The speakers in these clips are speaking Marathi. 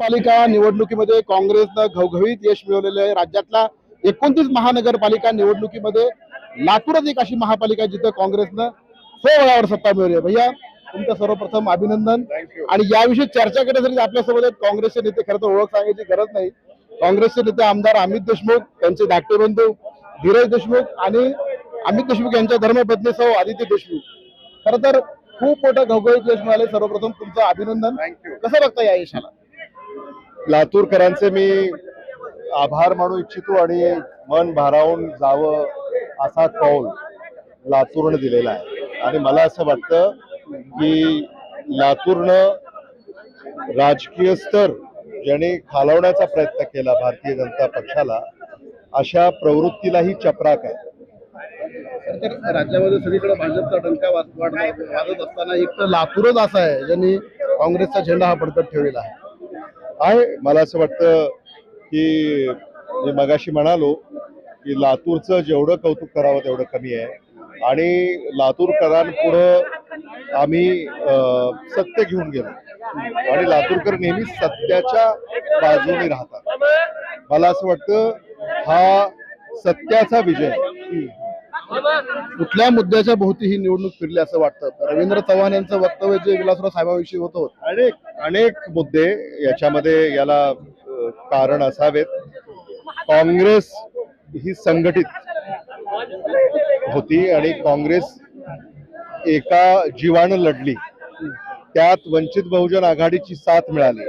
महानगरपालिका निवडणुकीमध्ये काँग्रेसनं घवघवीत यश मिळवलेले आहे। राज्यातला 29 महानगरपालिका निवडणुकीमध्ये लातूरच एक अशी महापालिका जिथं काँग्रेसनं 100 वेळावर सत्ता मिळवली आहे। भैया तुमचं सर्वप्रथम अभिनंदन। आणि याविषयी चर्चा करण्यासाठी आपल्यासोबत आहेत काँग्रेसचे नेते। खरं तर ओळख सांगायची गरज नाही, काँग्रेसचे नेते आमदार अमित देशमुख, त्यांचे धाकटे बंधू धीरज देशमुख आणि अमित देशमुख यांच्या धर्मपत्नी सौ आदिती देशमुख। खरं तर खूप मोठं घवघवीत यश मिळाले। सर्वप्रथम तुमचं अभिनंदन। कसं बघता या यशाला? लातूरकरांचे मी आभार मानू इच्छितो आणि मन भारावून जावं असा कौल लातूरनं दिलेला आहे। आणि मला असं वाटतं की लातूरनं राजकीय स्तर ज्याने खालवण्याचा प्रयत्न केला भारतीय जनता पक्षाला, अशा प्रवृत्तीलाही चपराक आहे। तर राज्यामध्ये सगळीकडे भाजपचा डंका वाजत असताना एक तर लातूरच असा आहे ज्यांनी काँग्रेसचा झेंडा हा फडकत ठेवलेला आहे। मला असं वाटतं की मी मगाशी म्हणालो की लातूरचं जेवढं कौतुक करावं तेवढं कमी आहे। आणि लातूरकरांपुढं आम्ही सत्य घेऊन गेलो आणि लातूरकर नेहमी सत्याच्या बाजूने राहतात। मला असं वाटतं हा सत्याचा विजय। कुठल्या मुद्द्याच्या भोवती ही निवडणूक फिरली असं वाटतं? रवींद्र चव्हाण यांचं वक्तव्य जे विलासराव साहेबांविषयी होतं, अनेक मुद्दे याच्यामध्ये याला कारण असावेत। काँग्रेस ही संघटित होती आणि काँग्रेस एका जीवानं लढली, त्यात वंचित बहुजन आघाडीची साथ मिळाली।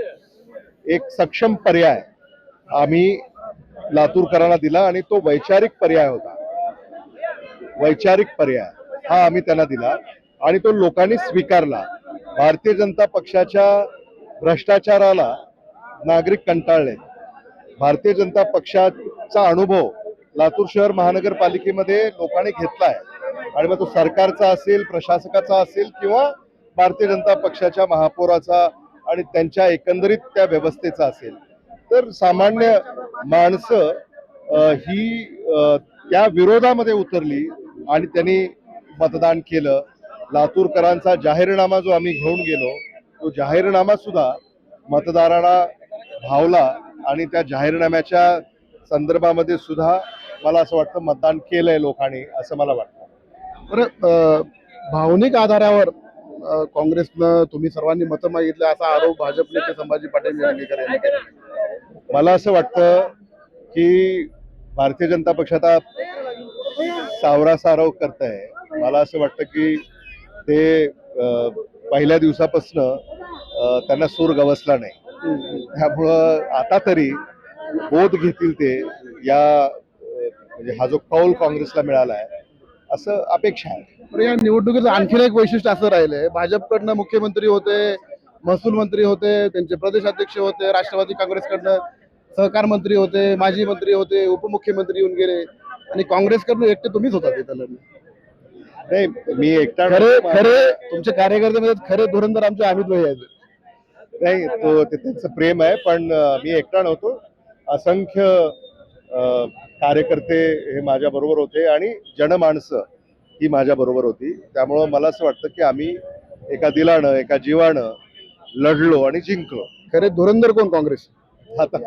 एक सक्षम पर्याय आम्ही लातूरकरांना दिला आणि तो वैचारिक पर्याय होता। वैचारिक पर्याय हा आम्ही त्यांना दिला आणि तो लोकांनी स्वीकारला। भारतीय जनता पक्षाच्या भ्रष्टाचाराला नागरिक कंटाळले। भारतीय जनता पक्षाचा अनुभव लातूर शहर महानगरपालिकेमध्ये लोकांनी घेतलाय आणि मग तो सरकारचा असेल, प्रशासकाचा असेल किंवा भारतीय जनता पक्षाच्या महापौराचा आणि त्यांच्या एकंदरीत त्या व्यवस्थेचा असेल, तर सामान्य माणसं ही त्या विरोधामध्ये उतरली आणि त्यांनी मतदान केलं। लातूरकरांचा जाहीरनामा जो आम्ही घेऊन गेलो, तो जाहीरनामा सुद्धा मतदारांना भावला आणि त्या जाहीरनाम्याच्या संदर्भामध्ये सुद्धा मला असं वाटतं मतदान केलंय लोकांनी, असं मला वाटतं। बरं, भावनिक आधारावर काँग्रेसनं तुम्ही सर्वांनी मतं मागितलं असा आरोप भाजप नेते संभाजी पाटील निलंगेकर यांनी केला। मला असं वाटतं की भारतीय जनता पक्ष आता सावरासारव करत आहे। मला असं वाटतं की ते पहिल्या दिवसापासून त्यांना सूर गवसला नाही, त्यामुळं आता तरी बोध घेतील ते या म्हणजे हा जो कौल काँग्रेसला मिळाला आहे असं अपेक्षा आहे। या निवडणुकीचं आणखीन एक वैशिष्ट्य असं राहिलंय, भाजपकडनं मुख्यमंत्री होते, महसूल मंत्री होते, त्यांचे प्रदेशाध्यक्ष होते, राष्ट्रवादी काँग्रेसकडनं सहकार मंत्री होते, माजी मंत्री होते, उपमुख्यमंत्री येऊन गेले आणि काँग्रेसकडनं एकटे तुम्हीच होता तिथं। नाही, मी एकटा खरे तुमचे कार्यकर्ते म्हणजे खरे धुरंधर आमचे अमित भाई आहेत। नाही, तो त्यांचं प्रेम आहे, पण मी एकटा नव्हतो। असंख्य कार्यकर्ते हे माझ्या बरोबर होते आणि जनमानसं ही माझ्या बरोबर होती। त्यामुळं मला असं वाटतं की आम्ही एका दिलानं, एका जीवानं लढलो आणि जिंकलो। खरे धुरंधर कोण? काँग्रेस। आता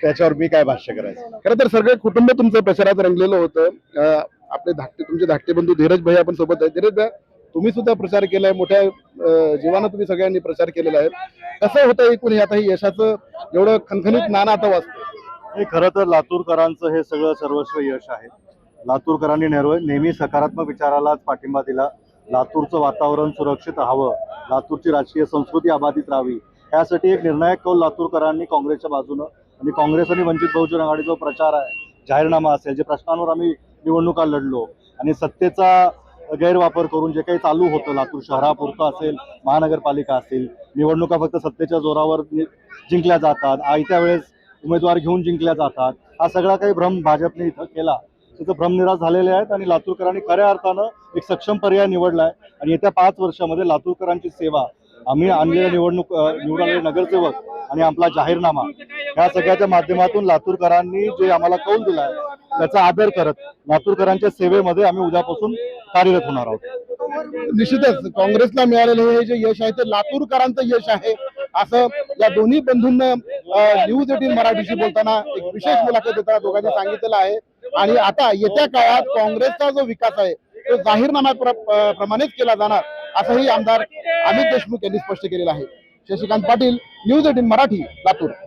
त्याच्यावर मी काय भाष्य करायचं? खरं तर सगळे कुटुंब तुमचं प्रचारात रंगलेलं होतं। आपले तुमचे धाकटे बंधू धीरज भाई आपण सोबत आहे। धीरज भाई, तुम्ही सुद्धा प्रचार केलाय, मोठ्या जीवानं तुम्ही सगळ्यांनी प्रचार केलेला आहे। कसं होतं एकूण आता ही यशाचं एवढं खणखणीत नाणं आता वाजतं? हे खरं तर लातूरकरांचं हे सगळं सर्वस्व यश आहे। लातूरकरांनी नेहमी सकारात्मक विचारालाच पाठिंबा दिला। लातूरचं वातावरण सुरक्षित हवं, लातूरची राजकीय संस्कृती अबाधित राहावी, यासाठी एक निर्णायक कौल लातूरकरांनी काँग्रेसच्या बाजूनं आणि काँग्रेस आणि वंचित बहुजन आघाडी जो प्रचार आहे, जाहीरनामा असेल, जे प्रश्नांवर आम्ही निवडणुका लढलो आणि सत्तेचा गैरवापर करून जे काही चालू होतं लातूर शहरापुरतं असेल, महानगरपालिका असेल, निवडणुका फक्त सत्तेच्या जोरावर जिंकल्या जातात, आयत्या वेळेस उमेदवार घेऊन जिंकल्या जातात, हा सगळा काही भ्रम भाजपने इथं केला। तिथं भ्रमनिराश झालेले आहेत आणि लातूरकरांनी खऱ्या अर्थानं एक सक्षम पर्याय निवडलाय आणि येत्या 5 वर्षामध्ये लातूरकरांची सेवा, आम्ही आणलेले निवडून आलेले नगरसेवक आणि आपला जाहीरनामा, या सगळ्याच्या माध्यमातून लातूरकरांनी जे आम्हाला कौल दिलाय त्याचा आदर करत लातूरकरांच्या सेवेमध्ये आम्ही उद्यापासून कार्यरत होणार आहोत। निश्चितच काँग्रेसला मिळालेलं हे जे यश आहे ते लातूरकरांचं यश आहे असं या दोन्ही बंधूंना न्यूज 18 मराठीशी बोलताना एक विशेष मुलाखत देताना दोघांनी सांगितलेलं आहे आणि आता येत्या काळात काँग्रेसचा जो विकास आहे तो जाहीरनाम्याप्रमाणेच केला जाणार असंही आमदार अमित देशमुख यांनी स्पष्ट केलेलं आहे. शशिकांत पाटील, न्यूज 18 मराठी, लातूर.